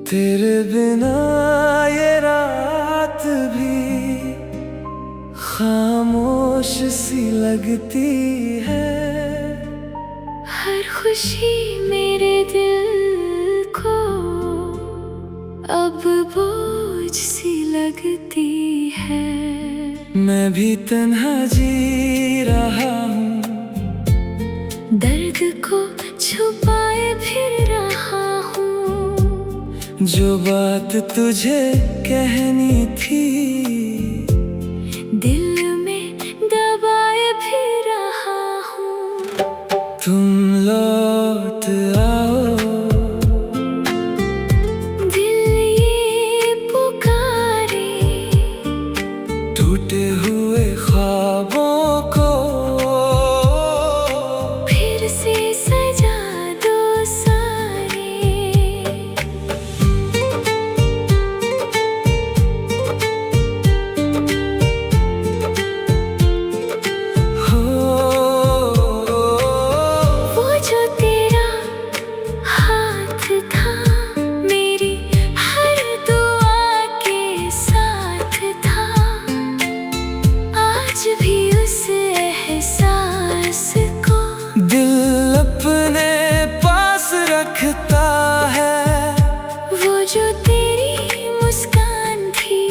तेरे बिना ये रात भी खामोश सी लगती है। हर खुशी मेरे दिल को अब बोझ सी लगती है। मैं भी तन्हा जी रहा हूँ, दर्द को छुपाए फिर रहा हूँ। जो बात तुझे कहनी थी दिल में दबाए फिर रहा हूँ। तुम लौट आओ, दिल ये पुकारे, टूटे हुए ख्वाबों को फिर से सजा दो सारे। हो वो जो तेरा हाथ था मेरी हर दुआ के साथ था, आज भी उस एहसास को दिल अपने पास रखता है। वो जो तेरी मुस्कान थी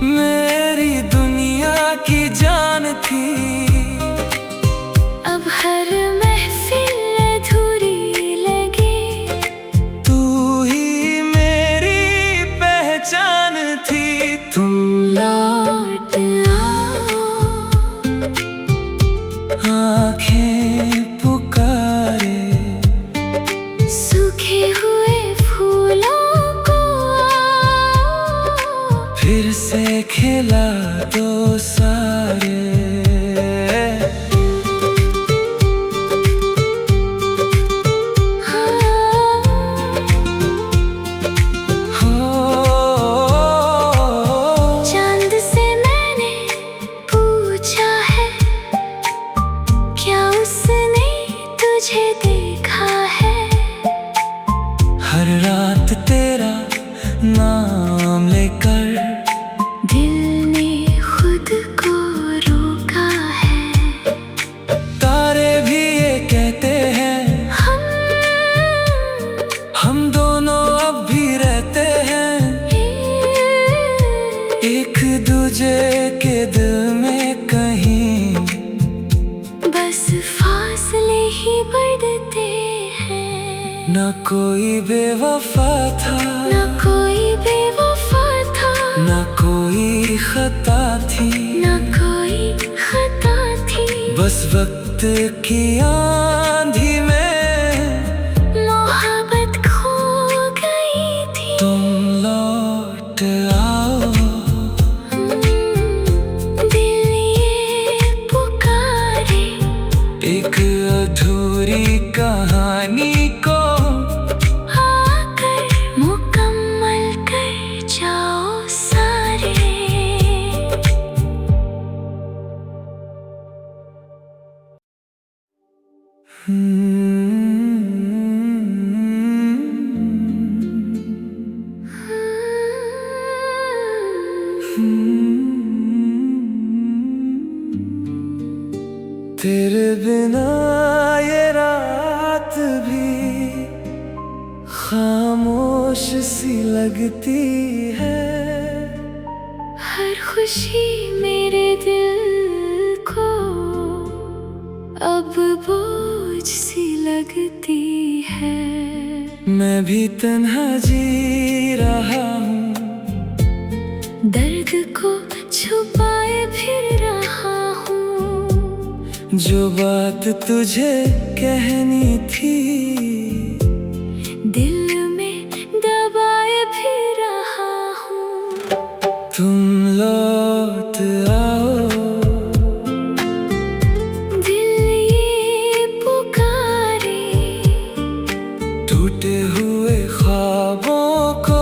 मेरी दुनिया की जान थी। अब हर महफिल अधूरी लगे, तू ही मेरी पहचान थी। तुम लौट आओ, आंखें पुकारे, सूखे हुए फूलों को फिर से खिला दो सारे। चांद से मैंने पूछा है, क्या उसने तुझे देखा है? हर रात तेरा नाम लेकर दिल ने खुद को रोका है। तारे भी ये कहते हैं हम दोनों अब भी रहते हैं एक दूजे के दिल में कहीं। बस फासले ही बढ़ते हैं। न कोई बेवफा था, न कोई बेवफा था, न कोई खता थी, न कोई खता थी। बस वक्त की आंधी में मोहब्बत खो गई थी। तुम लौट आओ, दिल ये पुकारे, एक अधूरी कहानी को आकर मुकम्मल कर जाओ सारे। तेरे बिना ये रात भी खामोश सी लगती है। हर खुशी मेरे दिल को अब बोझ सी लगती है। मैं भी तन्हा जी रहा हूँ, दर्द को छुपाए फिर रहा हूँ। जो बात तुझे कहनी थी दिल में दबाए फिर रहा हूँ। तुम लौट आओ, दिल ये पुकारे, टूटे हुए ख्वाबों को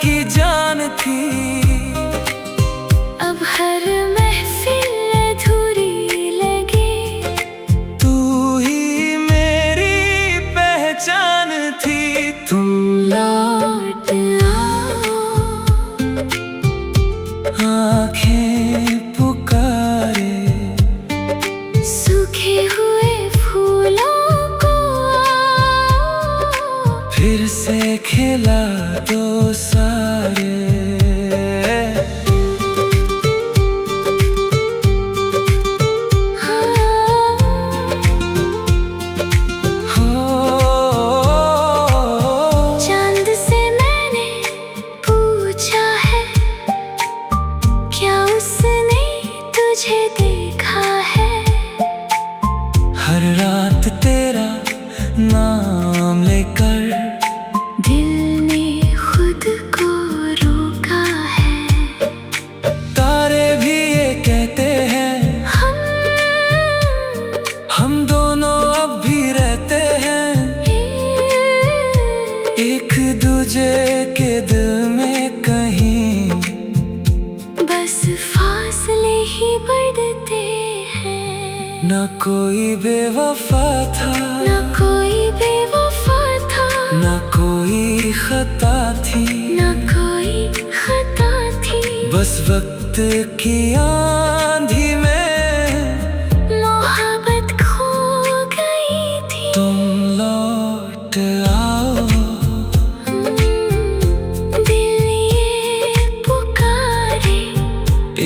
की जान थी। अब हर महफिल अधूरी लगे, तू ही मेरी पहचान थी। तुम लौट आओ, आँखें पुकारे, सूखे हुए फूलों को फिर से खिला दो सारे। चांद से मैंने पूछा है, क्या उसने तुझे देखा है? हर रात तेरा नाम लेकर दिल ने खुद को रोका है। तारे भी ये कहते हैं, हम दोनों अब भी रहते हैं एक दूजे के दिल में कहीं। बस फासले ही बढ़ते हैं। न कोई बेवफा था, न कोई बेवफा था, न कोई खता थी, न कोई खता थी। बस वक्त की आंधी में मोहब्बत खो गई थी। तुम लौट आओ, दिल ये पुकारे,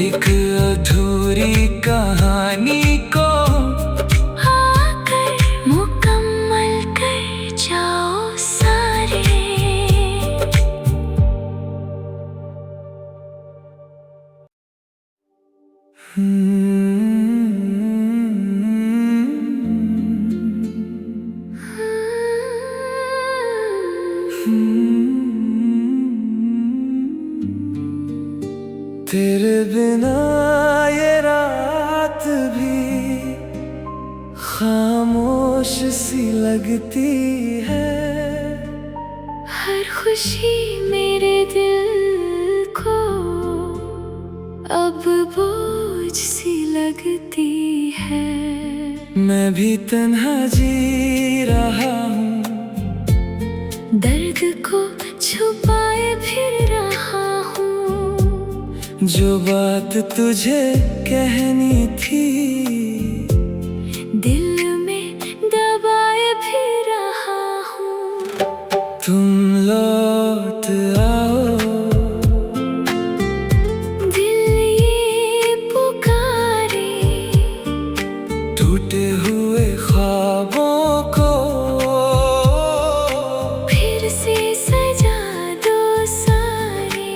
एक अधूरी कहानी को आकर मुकम्मल कर जाओ सारे। तेरे बिना ये रात भी खामोश सी लगती है। हर खुशी मेरे दिल को अब बोझ सी लगती है। मैं भी तन्हा जी रहा हूँ, दर्द को छुपाए फिर रहा हूँ। जो बात तुझे कहनी थी दिल में दबाए फिर रहा हूँ। तुम लौट आओ, दिल ये पुकारे, टूटे हुए ख्वाबों को फिर से सजा दो सारे।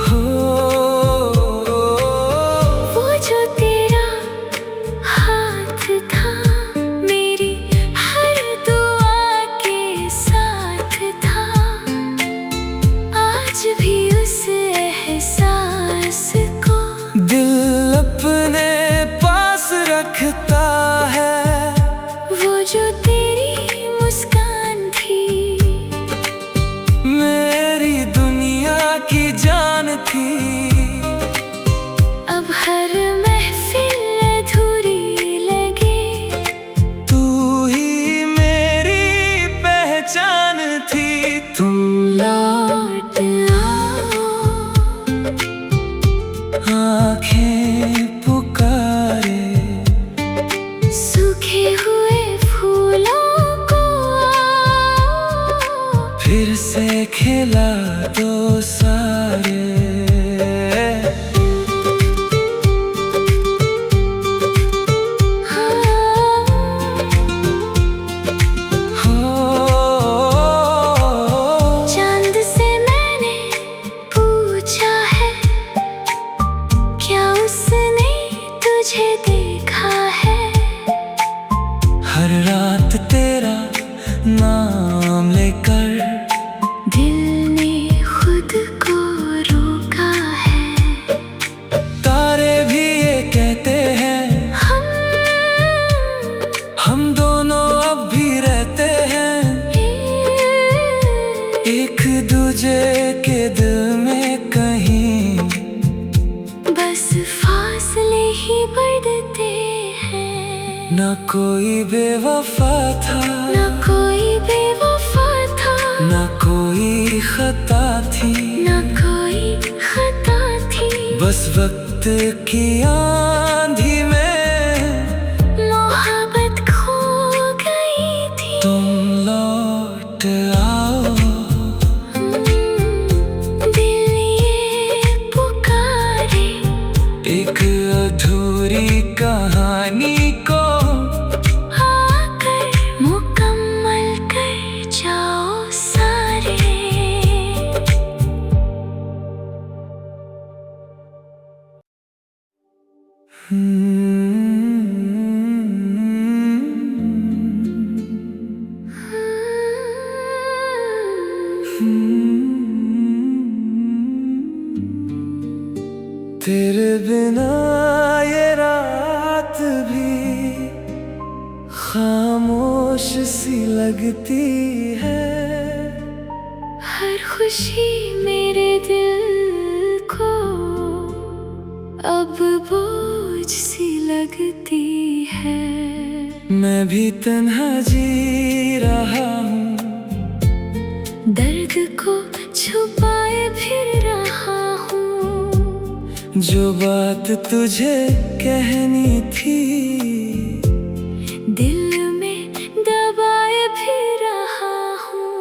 हो वो जो तेरा हाथ था, मेरी हर दुआ के साथ था। आज भी उस एहसास को दिल अपने पास रखता है। वो जो तेरी मुस्कान थी, मेरी दुनिया की जान थी। अब हर महफिल अधूरी लगे, तू ही मेरी पहचान थी। तुम लौट आओ, आँखें पुकारे, सूखे हुए फूलों को फिर से खिला दो सारे। ना कोई बेवफा था, ना कोई बेवफा था, ना कोई खता थी, ना कोई खता थी। बस वक्त की आंधी में मोहब्बत खो गई थी। तुम लौट आओ, दिल ये पुकारे एक अधूरी कहानी को आकर मुकम्मल कर जाओ सारे। तेरे बिना ये रात भी खामोश सी लगती है। हर खुशी मेरे दिल को अब बोझ सी लगती है। मैं भी तन्हा जी रहा हूँ, दर्द को छुपाए फिर रहा हूँ। जो बात तुझे कहनी थी दिल में दबाए फिर रहा हूँ।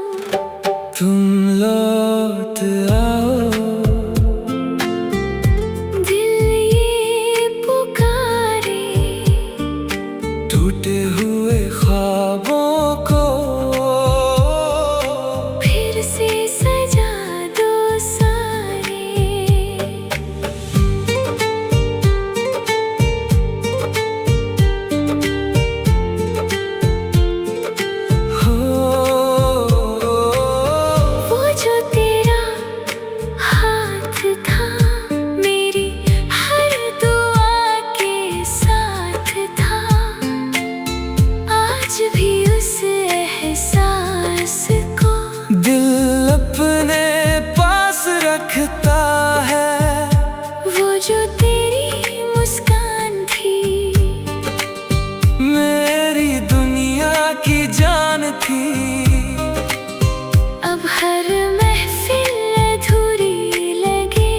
तुम लौट आओ, दिल ये पुकारे टूटे हुए ख्वाबों को फिर से सजा दो सारे। हो वो जो तेरा हाथ था मेरी हर दुआ के साथ था, आज भी उस एहसास को दिल अपने पास रखता है। वो जो तेरी मुस्कान थी मेरी दुनिया की जान थी, अब हर महफिल अधूरी लगे।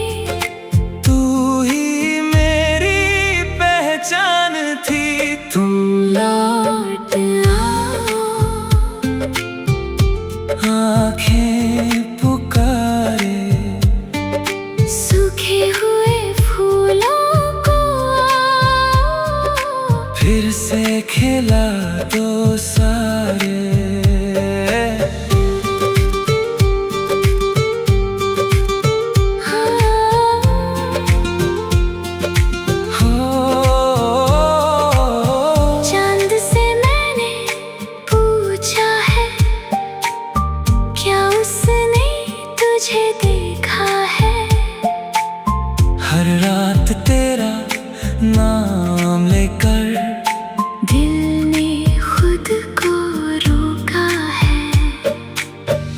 तू ही मेरी पहचान थी। तुम लौट आओ, आंखें पुकारे सूखे हुए फूलों को फिर से खिला दो सारे। चांद से मैंने पूछा है, क्या उसने तुझे देखा है? हर रात तेरा नाम लेकर दिल ने खुद को रोका है।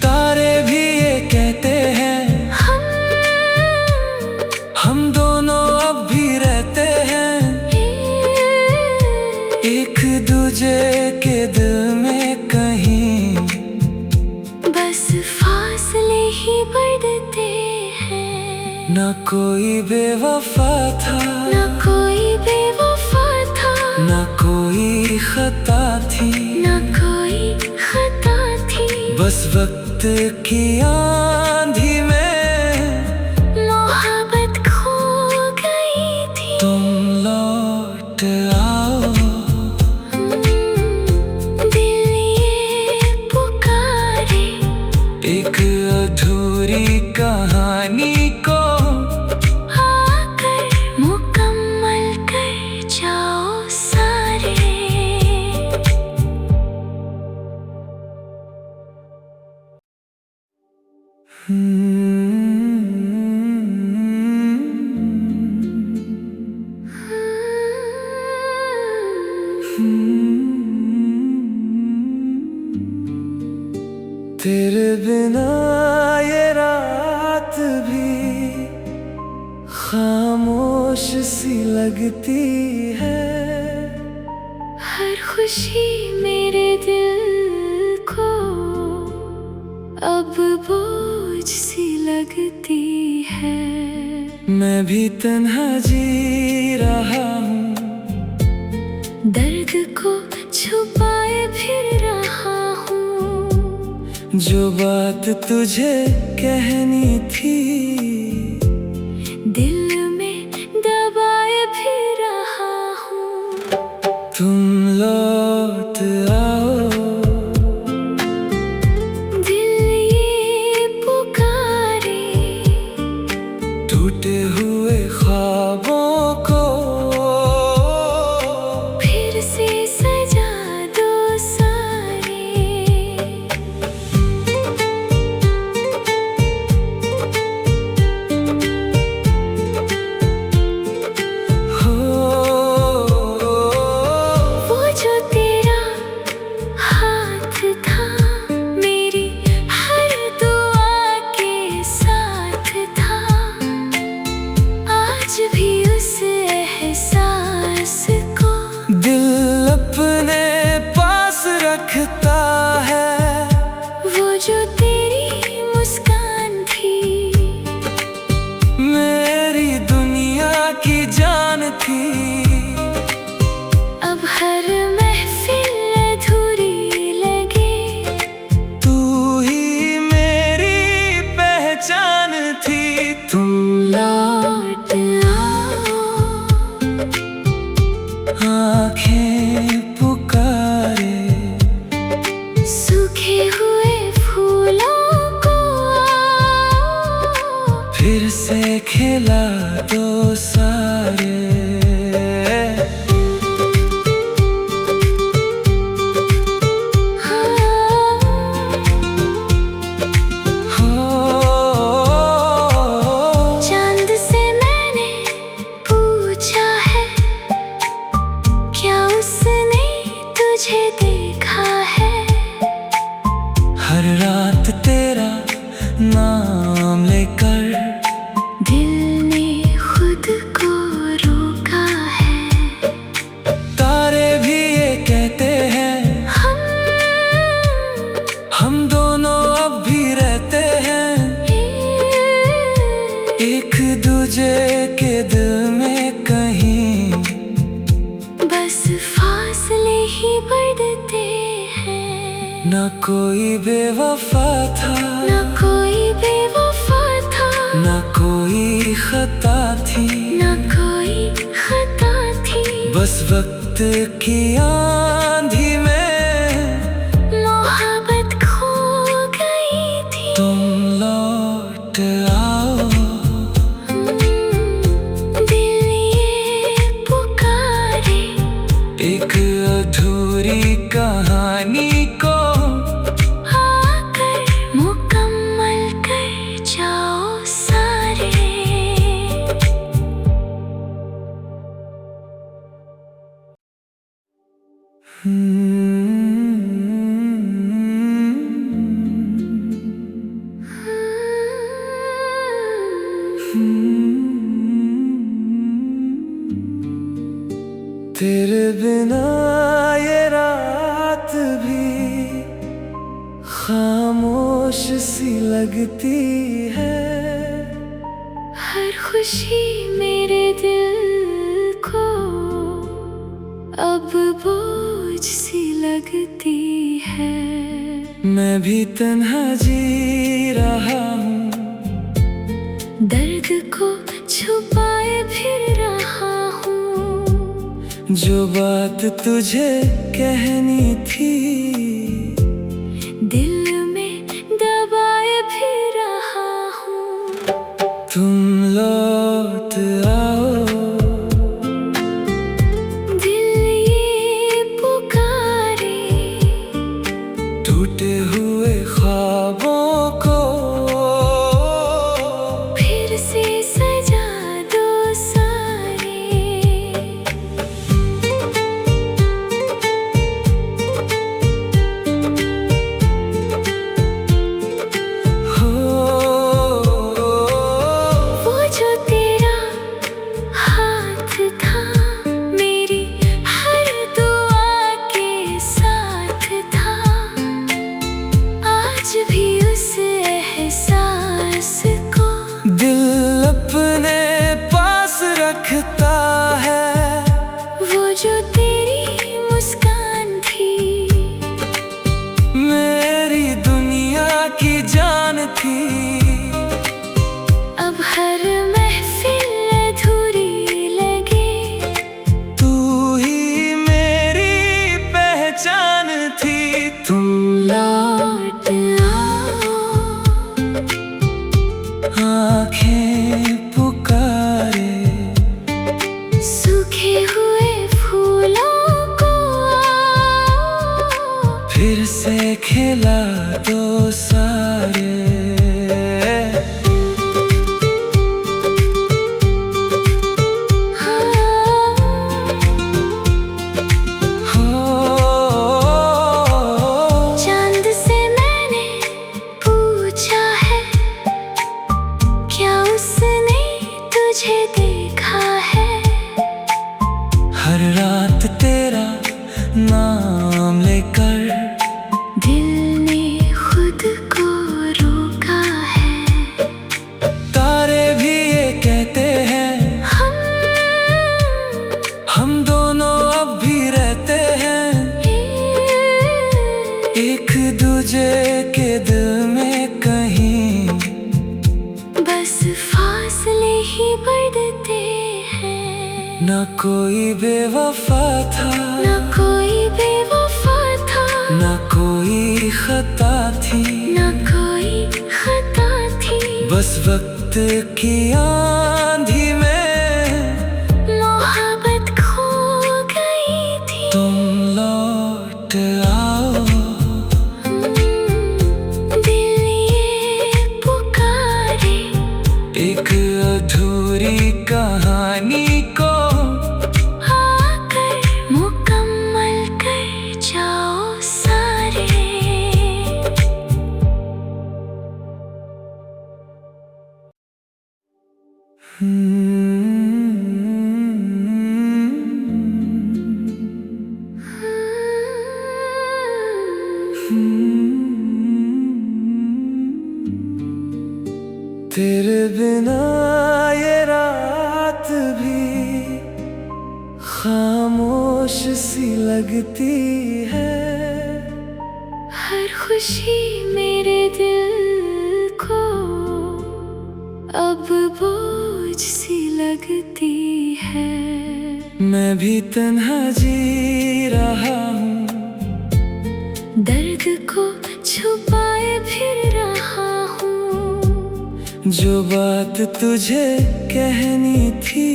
तारे भी ये कहते हैं हम दोनों अब भी रहते हैं एक दूजे के दिल में कहीं। बस फासले ही बढ़ते हैं। ना कोई बेवफा था, ना कोई बेवफा था, ना कोई खता थी, ना कोई खता थी। बस वक्त की आंधी में मोहब्बत खो गई थी। तुम लौट आओ, दिल ये पुकारे एक अधूरी कहानी को आकर मुकम्मल कर जाओ सारे। तेरे बिना ये रात भी खामोश सी लगती है। हर खुशी मेरे दिल को अब बोझ सी लगती है। मैं भी तन्हा जी रहा हूँ, दर्द को छुपाए फिर रहा हूँ। जो बात तुझे कहनी थी दिल में दबाए फिर रहा हूँ। तुम लौट आओ, दिल ये पुकारे, टूटे हुए ख्वाबों को फिर से सजा दो सारे। हो वो जो तेरा हाथ था मेरी हर दुआ के साथ था, आज भी उस एहसास को दिल अपने पास रखता है। वो जो तेरी मुस्कान थी मेरी दुनिया की जान थी, अब हर महफिल अधूरी लगे। तू ही मेरी पहचान थी। तुम लौट आओ, आंखें पुकारे, सूखे हुए फूलों को फिर से खिला दो सारे। हो चांद से मैंने पूछा है, क्या उसने तुझे देखा है? हर रात तेरा नाम लेकर दिल ने खुद को रोका है। तारे भी ये कहते हैं हम दोनों अब भी रहते हैं, एक दूजे के दिल में कहीं। बस फासले ही बढ़ते हैं। न कोई बेवफा था, न कोई बेवफा था, न कोई खता थी, न कोई खता थी। बस वक्त की आंधी में मोहब्बत खो गई थी। तुम लौट आओ, दिल ये पुकारे, एक अधूरी कहानी को आकर मुकम्मल कर जाओ सारे। तेरे बिना ये रात भी खामोश सी लगती है। हर खुशी मेरे दिल को अब बोझ सी लगती है। मैं भी तन्हा जी रहा हूँ, दर्द को छुपाए फिर रहा हूँ। जो बात तुझे कहनी थी दिल में दबाए फिर रहा हूँ। तुम लौट आओ, दिल ये पुकारे, टूटे हुए ख्वाबों को फिर से सजा दो सारे। जान थी। अब हर महफिल अधूरी लगे, तू ही मेरी पहचान थी। तुम लौट आओ, आँखें पुकारे, सूखे हुए फूलों को फिर से खिला दो सारे। चांद से मैंने पूछा है, क्या उसने तुझे देखा है? हर रात तेरा नाम लेकर दिल ने खुद को रोका है। तारे भी ये कहते हैं, हम दोनों अब भी रहते हैं एक दूजे के दिल में कहीं। बस फासले ही बढ़ते हैं। न कोई बेवफा था, न कोई बेवफा था, न कोई खता थी, न कोई खता थी। बस वक्त की आंधी में मोहब्बत खो गई थी। तुम लौट आओ, दिल ये पुकारे, एक अधूरी कहानी को आकर मुकम्मल कर जाओ सारे। तेरे बिना ये रात भी खामोश सी लगती है। हर खुशी मेरे दिल को अब बोझ सी लगती है। मैं भी तन्हा जी रहा हूँ, दर्द को छुपाए फिर रहा हूँ। जो बात तुझे कहनी थी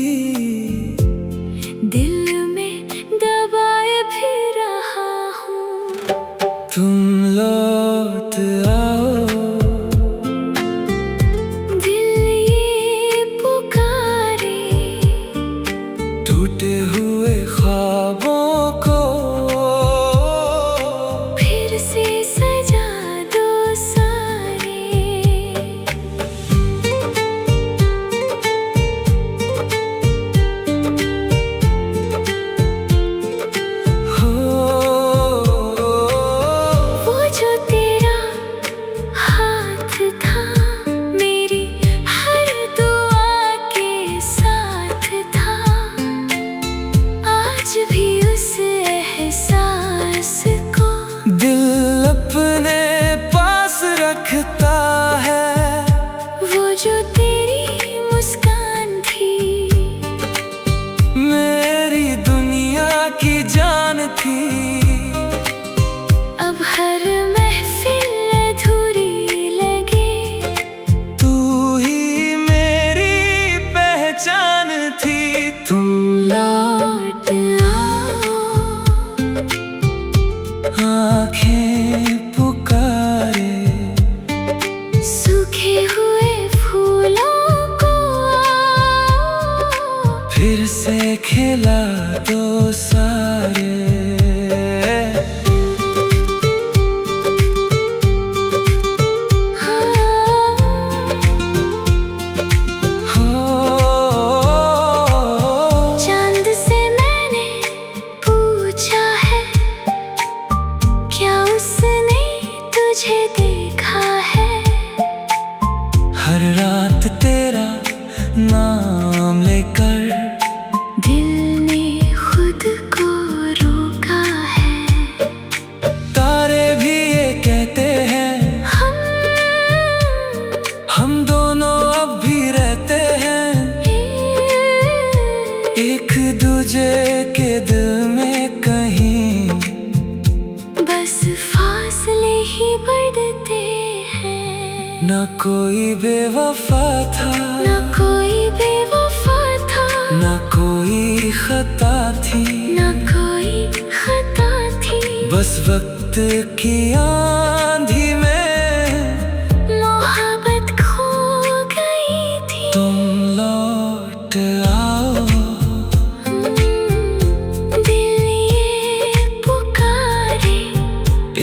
दिल में दबाए फिर रहा हूँ। तुम लौट आओ, दिल ये पुकारे, टूटे हुए ख्वाबों को फिर से सजा दो सारे। वो जो तेरा हाथ था, मेरी हर दुआ के साथ था, आज भी उस एहसास को दिल अपने पास रखता है। वो जो तेरी मुस्कान थी, मेरी दुनिया की जान थी। अब हर महफिल अधूरी लगे, तू ही मेरी पहचान थी। तुम लौट आओ, आँखें पुकारे, सूखे हुए फूलों को फिर से खिला दो सारे। कोई बेवफा था, ना कोई बेवफा था, ना कोई खता थी, ना कोई खता थी। बस वक्त की आंधी में मोहब्बत खो गई थी। तुम लौट आओ, दिल ये पुकारे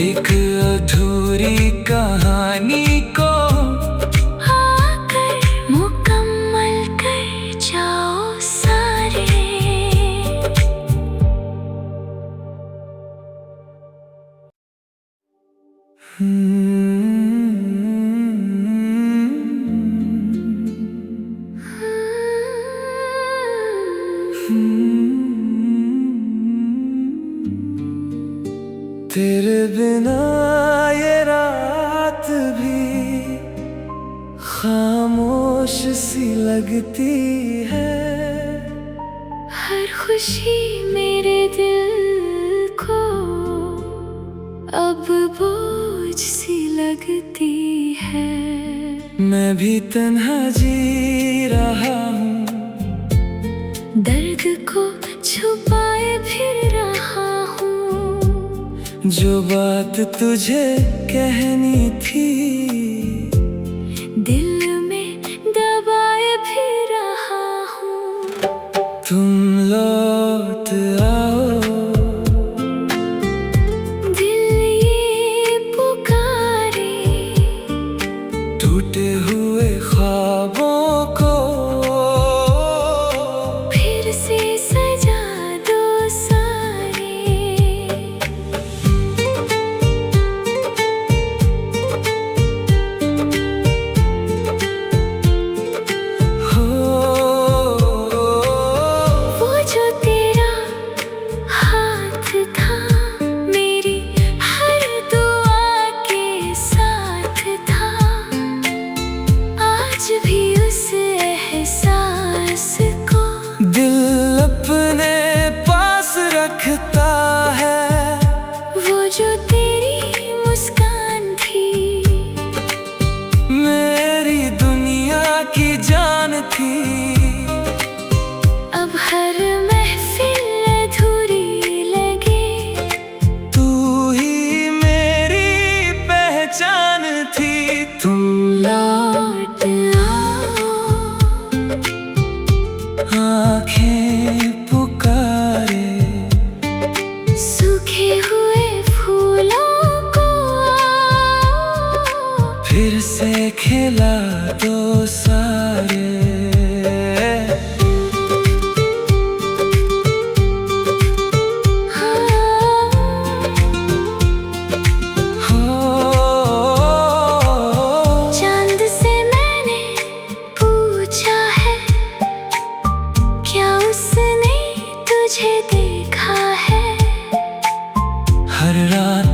एक अधूरी कहानी को आकर मुकम्मल कर जाओ सारे। तेरे बिना ये रात भी खामोश सी लगती है। हर खुशी मेरे दिल को अब बोझ सी लगती है। मैं भी तन्हा जी रहा हूँ, दर्द को छुपाए फिर रहा हूँ। जो बात तुझे कहनी थी दिल में दबाए फिर रहा हूँ। तुम लौट आओ, दिल ये पुकारे टूटे हुए ख्वाबों को फिर से सजा दो सारे। हो वो जो तेरा हाथ था मेरी हर दुआ के साथ था, आज भी उस एहसास को दिल अपने पास रखता है। वो जो तेरी मुस्कान थी मेरी दुनिया की जान थी, अब हर महफिल अधूरी लगे। तू ही मेरी पहचान थी। तुम लौट आओ, आंखें पुकारे सूखे हुए फूलों को फिर से खिला दो सारे। चांद से मैंने पूछा है, क्या उसने तुझे देखा है? हर रात